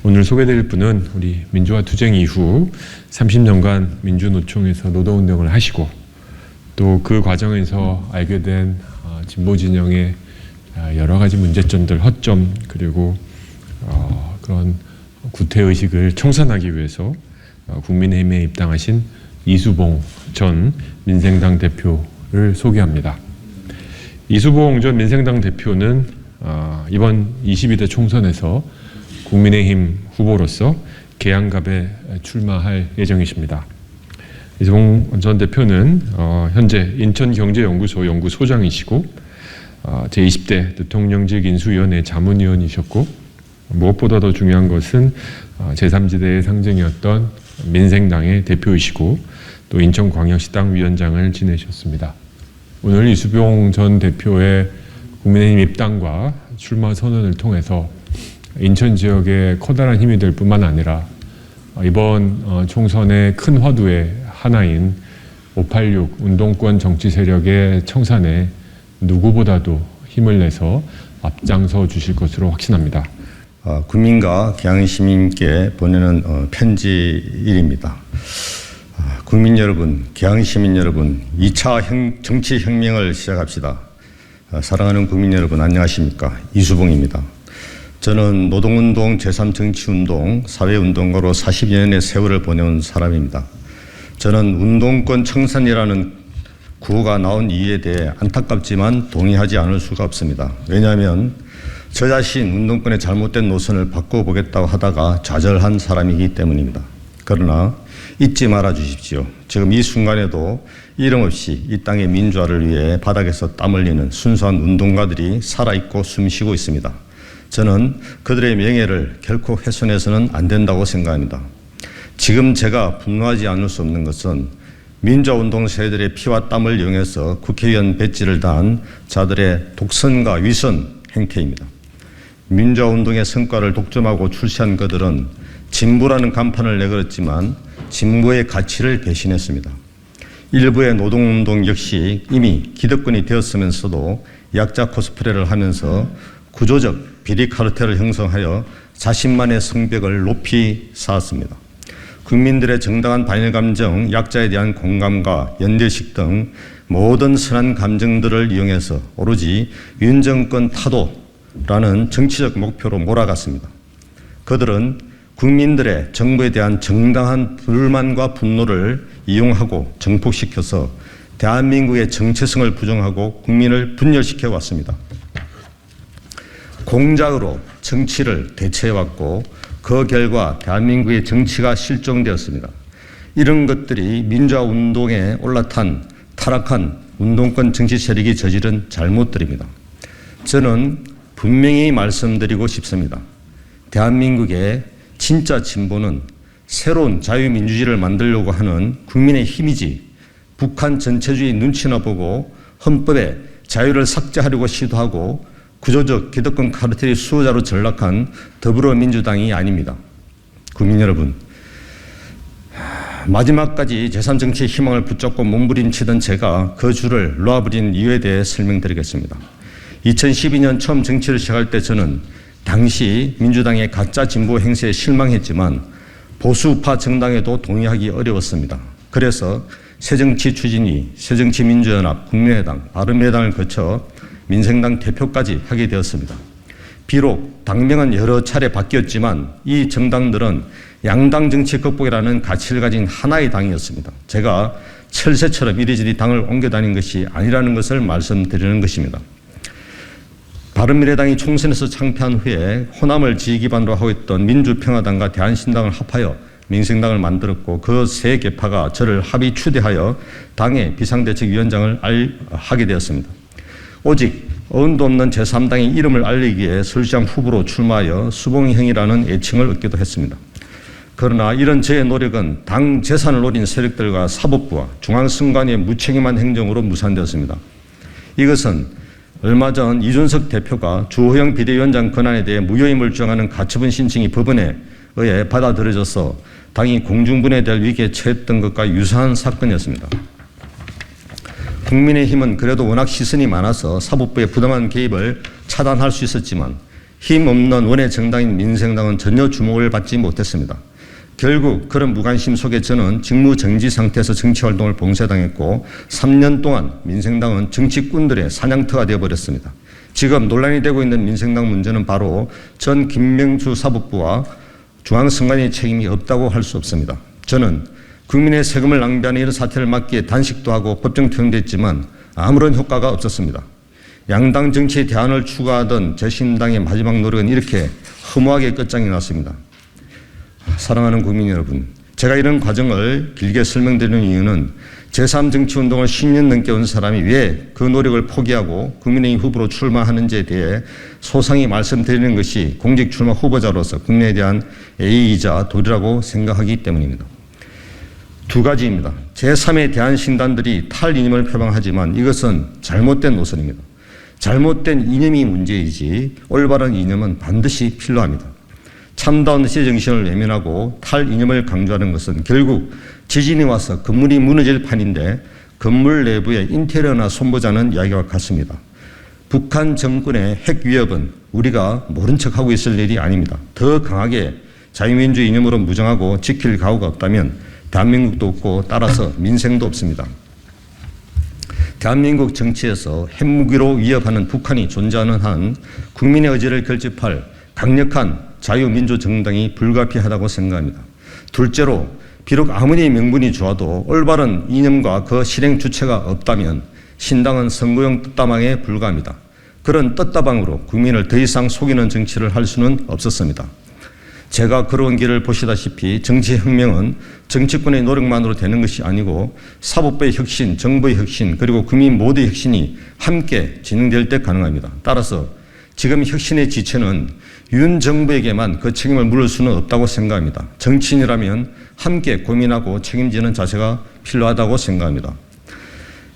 오늘 소개드릴 분은 우리 민주화 투쟁 이후 30년간 민주노총에서 노동운동을 하시고 또 그 과정에서 알게 된 진보 진영의 여러 가지 문제점들, 허점, 그리고 그런 구태의식을 청산하기 위해서 국민의힘에 입당하신 이수봉 전 민생당 대표를 소개합니다. 이수봉 전 민생당 대표는 이번 22대 총선에서 국민의힘 후보로서 계양갑에 출마할 예정이십니다. 이수봉 전 대표는 현재 인천경제연구소 연구소장이시고 제20대 대통령직 인수위원회 자문위원이셨고 무엇보다 더 중요한 것은 제3지대의 상징이었던 민생당의 대표이시고 또 인천광역시당 위원장을 지내셨습니다. 오늘 이수봉 전 대표의 국민의힘 입당과 출마 선언을 통해서 인천 지역에 커다란 힘이 될 뿐만 아니라 이번 총선의 큰 화두의 하나인 586 운동권 정치 세력의 청산에 누구보다도 힘을 내서 앞장서 주실 것으로 확신합니다. 국민과 계양시민께 보내는 편지일입니다. 국민 여러분, 계양시민 여러분, 2차 정치혁명을 시작합시다. 사랑하는 국민 여러분, 안녕하십니까? 이수봉입니다. 저는 노동운동, 제3정치운동, 사회운동가로 40여 년의 세월을 보내온 사람입니다. 저는 운동권 청산이라는 구호가 나온 이유에 대해 안타깝지만 동의하지 않을 수가 없습니다. 왜냐하면 저 자신 운동권의 잘못된 노선을 바꿔보겠다고 하다가 좌절한 사람이기 때문입니다. 그러나 잊지 말아 주십시오. 지금 이 순간에도 이름 없이 이 땅의 민주화를 위해 바닥에서 땀 흘리는 순수한 운동가들이 살아있고 숨쉬고 있습니다. 저는 그들의 명예를 결코 훼손해서는 안 된다고 생각합니다. 지금 제가 분노하지 않을 수 없는 것은 민주화운동 세대들의 피와 땀을 이용해서 국회의원 배지를 단 자들의 독선과 위선 행태입니다. 민주화운동의 성과를 독점하고 출시한 그들은 진보라는 간판을 내걸었지만 진보의 가치를 배신했습니다. 일부의 노동운동 역시 이미 기득권이 되었으면서도 약자 코스프레를 하면서 구조적 비리 카르텔을 형성하여 자신만의 성벽을 높이 쌓았습니다. 국민들의 정당한 반일 감정, 약자에 대한 공감과 연대식 등 모든 선한 감정들을 이용해서 오로지 윤 정권 타도라는 정치적 목표로 몰아갔습니다. 그들은 국민들의 정부에 대한 정당한 불만과 분노를 이용하고 정폭시켜서 대한민국의 정체성을 부정하고 국민을 분열시켜 왔습니다. 공작으로 정치를 대체해왔고 그 결과 대한민국의 정치가 실종되었습니다. 이런 것들이 민주화운동에 올라탄 타락한 운동권 정치 세력이 저지른 잘못들입니다. 저는 분명히 말씀드리고 싶습니다. 대한민국의 진짜 진보는 새로운 자유민주주의를 만들려고 하는 국민의 힘이지 북한 전체주의 눈치나 보고 헌법에 자유를 삭제하려고 시도하고 구조적 기득권 카르텔의 수호자로 전락한 더불어민주당이 아닙니다. 국민 여러분, 마지막까지 제3정치의 희망을 붙잡고 몸부림치던 제가 그 줄을 놓아버린 이유에 대해 설명드리겠습니다. 2012년 처음 정치를 시작할 때 저는 당시 민주당의 가짜 진보 행세에 실망했지만 보수파 정당에도 동의하기 어려웠습니다. 그래서 새정치추진위, 새정치민주연합, 국민의당, 바른미래당을 거쳐 민생당 대표까지 하게 되었습니다. 비록 당명은 여러 차례 바뀌었지만 이 정당들은 양당 정치 극복이라는 가치를 가진 하나의 당이었습니다. 제가 철새처럼 이리저리 당을 옮겨 다닌 것이 아니라는 것을 말씀드리는 것입니다. 바른미래당이 총선에서 창패한 후에 호남을 지휘기반으로 하고 있던 민주평화당과 대한신당을 합하여 민생당을 만들었고 그 세 계파가 저를 합의 추대하여 당의 비상대책위원장을 하게 되었습니다. 오직 어음도 없는 제3당의 이름을 알리기 위해 서울시장 후보로 출마하여 수봉형이라는 애칭을 얻기도 했습니다. 그러나 이런 저의 노력은 당 재산을 노린 세력들과 사법부와 중앙선관위의 무책임한 행정으로 무산되었습니다. 이것은 얼마 전 이준석 대표가 주호영 비대위원장 권한에 대해 무효임을 주장하는 가처분 신청이 법원에 의해 받아들여져서 당이 공중분해될 위기에 처했던 것과 유사한 사건이었습니다. 국민의힘은 그래도 워낙 시선이 많아서 사법부의 부당한 개입을 차단할 수 있었지만 힘없는 원외 정당인 민생당은 전혀 주목을 받지 못했습니다. 결국 그런 무관심 속에 저는 직무 정지 상태에서 정치활동을 봉쇄당했고 3년 동안 민생당은 정치꾼들의 사냥터가 되어버렸습니다. 지금 논란이 되고 있는 민생당 문제는 바로 전 김명주 사법부와 중앙선관위의 책임이 없다고 할 수 없습니다. 저는 국민의 세금을 낭비하는 이런 사태를 막기에 단식도 하고 법정 투영됐지만 아무런 효과가 없었습니다. 양당 정치의 대안을 추구하던 제 신당의 마지막 노력은 이렇게 허무하게 끝장이 났습니다. 사랑하는 국민 여러분, 제가 이런 과정을 길게 설명드리는 이유는 제3정치운동을 10년 넘게 온 사람이 왜 그 노력을 포기하고 국민의힘 후보로 출마하는지에 대해 소상히 말씀드리는 것이 공직 출마 후보자로서 국민에 대한 예의이자 도리라고 생각하기 때문입니다. 두 가지입니다. 제3의 대안신단들이 탈이념을 표방하지만 이것은 잘못된 노선입니다. 잘못된 이념이 문제이지 올바른 이념은 반드시 필요합니다. 참다운 시대 정신을 외면하고 탈이념을 강조하는 것은 결국 지진이 와서 건물이 무너질 판인데 건물 내부의 인테리어나 손보자는 이야기와 같습니다. 북한 정권의 핵 위협은 우리가 모른 척하고 있을 일이 아닙니다. 더 강하게 자유민주 이념으로 무장하고 지킬 각오가 없다면 대한민국도 없고 따라서 민생도 없습니다. 대한민국 정치에서 핵무기로 위협하는 북한이 존재하는 한 국민의 의지를 결집할 강력한 자유민주정당이 불가피하다고 생각합니다. 둘째로 비록 아무리 명분이 좋아도 올바른 이념과 그 실행 주체가 없다면 신당은 선거용 떴다방에 불과합니다. 그런 떴다방으로 국민을 더 이상 속이는 정치를 할 수는 없었습니다. 제가 걸어온 길을 보시다시피 정치혁명은 정치권의 노력만으로 되는 것이 아니고 사법부의 혁신, 정부의 혁신, 그리고 국민 모두의 혁신이 함께 진행될 때 가능합니다. 따라서 지금 혁신의 지체는 윤 정부에게만 그 책임을 물을 수는 없다고 생각합니다. 정치인이라면 함께 고민하고 책임지는 자세가 필요하다고 생각합니다.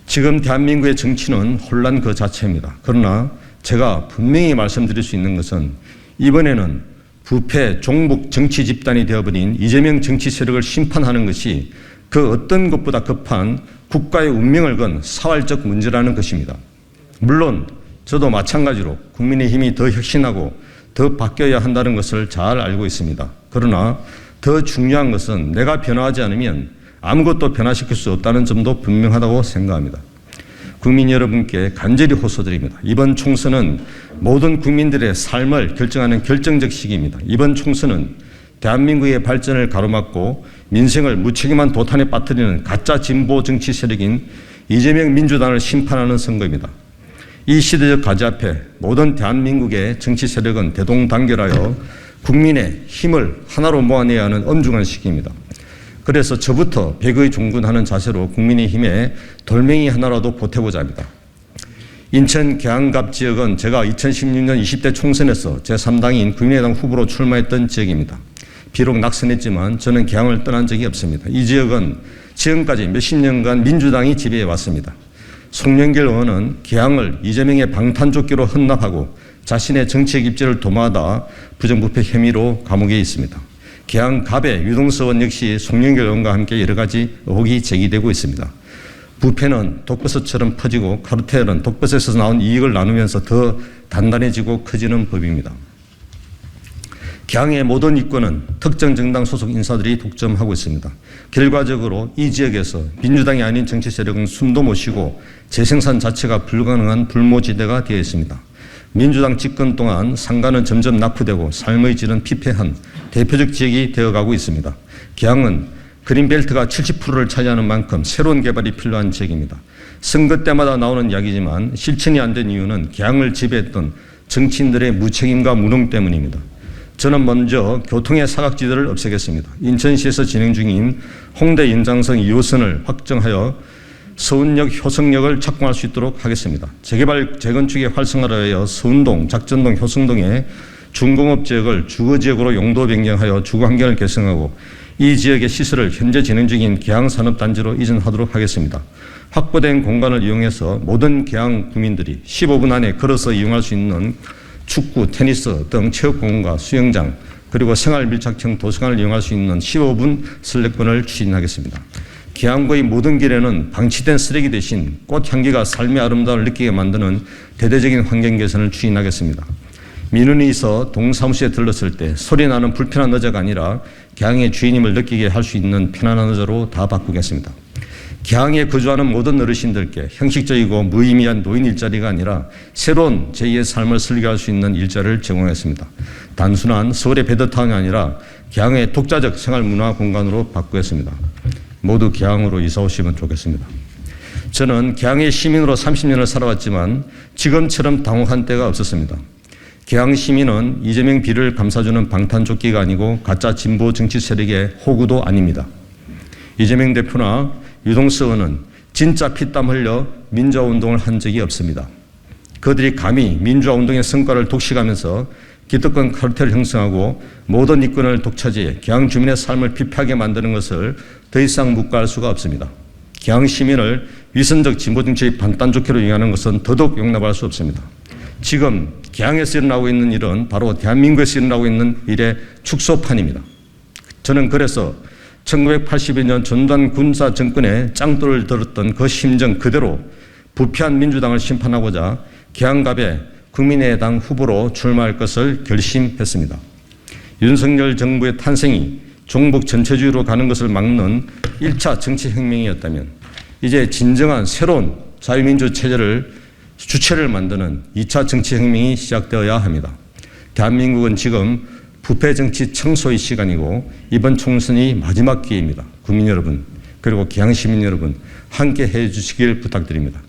지금 대한민국의 정치는 혼란 그 자체입니다. 그러나 제가 분명히 말씀드릴 수 있는 것은 이번에는 부패, 종북 정치 집단이 되어버린 이재명 정치 세력을 심판하는 것이 그 어떤 것보다 급한 국가의 운명을 건 사활적 문제라는 것입니다. 물론 저도 마찬가지로 국민의힘이 더 혁신하고 더 바뀌어야 한다는 것을 잘 알고 있습니다. 그러나 더 중요한 것은 내가 변화하지 않으면 아무것도 변화시킬 수 없다는 점도 분명하다고 생각합니다. 국민 여러분께 간절히 호소드립니다. 이번 총선은 모든 국민들의 삶을 결정하는 결정적 시기입니다. 이번 총선은 대한민국의 발전을 가로막고 민생을 무책임한 도탄에 빠뜨리는 가짜 진보 정치 세력인 이재명 민주당을 심판하는 선거입니다. 이 시대적 과제 앞에 모든 대한민국의 정치 세력은 대동단결하여 국민의 힘을 하나로 모아내야 하는 엄중한 시기입니다. 그래서 저부터 백의 종군하는 자세로 국민의힘에 돌멩이 하나라도 보태고자 합니다. 인천 계양갑 지역은 제가 2016년 20대 총선에서 제3당인 국민의당 후보로 출마했던 지역입니다. 비록 낙선했지만 저는 계양을 떠난 적이 없습니다. 이 지역은 지금까지 몇십 년간 민주당이 지배해 왔습니다. 송영길 의원은 계양을 이재명의 방탄조끼로 헌납하고 자신의 정치적 입지를 도모하다 부정부패 혐의로 감옥에 있습니다. 계양갑의 유동수 의원 역시 송영길 의원과 함께 여러 가지 의혹이 제기되고 있습니다. 부패는 독버섯처럼 퍼지고 카르텔은 독버섯에서 나온 이익을 나누면서 더 단단해지고 커지는 법입니다. 계양의 모든 이권은 특정 정당 소속 인사들이 독점하고 있습니다. 결과적으로 이 지역에서 민주당이 아닌 정치 세력은 숨도 못 쉬고 재생산 자체가 불가능한 불모지대가 되어 있습니다. 민주당 집권 동안 상가는 점점 낙후되고 삶의 질은 피폐한 대표적 지역이 되어가고 있습니다. 계양은 그린벨트가 70%를 차지하는 만큼 새로운 개발이 필요한 지역입니다. 선거 때마다 나오는 이야기지만 실천이 안 된 이유는 계양을 지배했던 정치인들의 무책임과 무능 때문입니다. 저는 먼저 교통의 사각지대를 없애겠습니다. 인천시에서 진행 중인 홍대 연장선 2호선을 확정하여 서운역, 효성역을 착공할 수 있도록 하겠습니다. 재개발, 재건축의 활성화를 위하여 서운동, 작전동, 효성동의 중공업 지역을 주거지역으로 용도 변경하여 주거 환경을 개선하고 이 지역의 시설을 현재 진행 중인 계양산업단지로 이전하도록 하겠습니다. 확보된 공간을 이용해서 모든 계양 구민들이 15분 안에 걸어서 이용할 수 있는 축구, 테니스 등 체육공원과 수영장 그리고 생활밀착형 도서관을 이용할 수 있는 15분 설레권을 추진하겠습니다. 계양구의 모든 길에는 방치된 쓰레기 대신 꽃향기가 삶의 아름다움을 느끼게 만드는 대대적인 환경 개선을 추진하겠습니다. 민원이 있어 동사무소에 들렀을 때 소리나는 불편한 의자가 아니라 개항의 주인임을 느끼게 할 수 있는 편안한 의자로 다 바꾸겠습니다. 개항에 거주하는 모든 어르신들께 형식적이고 무의미한 노인 일자리가 아니라 새로운 제2의 삶을 설계할 수 있는 일자리를 제공했습니다. 단순한 서울의 베드타운이 아니라 개항의 독자적 생활 문화 공간으로 바꾸겠습니다. 모두 개항으로 이사 오시면 좋겠습니다. 저는 개항의 시민으로 30년을 살아왔지만 지금처럼 당혹한 때가 없었습니다. 개항 시민은 이재명 비리를 감싸주는 방탄조끼가 아니고 가짜 진보 정치 세력의 호구도 아닙니다. 이재명 대표나 유동수 의원은 진짜 피땀 흘려 민주화운동을 한 적이 없습니다. 그들이 감히 민주화운동의 성과를 독식하면서 기득권 카르텔을 형성하고 모든 이권을 독차지해 개항 주민의 삶을 피폐하게 만드는 것을 더 이상 묵과할 수가 없습니다. 개항 시민을 위선적 진보정치의 반단조끼로 이용하는 것은 더더욱 용납할 수 없습니다. 지금 개항에서 일어나고 있는 일은 바로 대한민국에서 일어나고 있는 일의 축소판입니다. 저는 그래서 1982년 전두환 군사 정권의 짱돌을 들었던 그 심정 그대로 부패한 민주당을 심판하고자 개항갑에 국민의당 후보로 출마할 것을 결심했습니다. 윤석열 정부의 탄생이 종북 전체주의로 가는 것을 막는 1차 정치혁명이었다면 이제 진정한 새로운 자유민주 체제를 주체를 만드는 2차 정치혁명이 시작되어야 합니다. 대한민국은 지금 부패 정치 청소의 시간이고 이번 총선이 마지막 기회입니다. 국민 여러분 그리고 개항 시민 여러분 함께 해 주시길 부탁드립니다.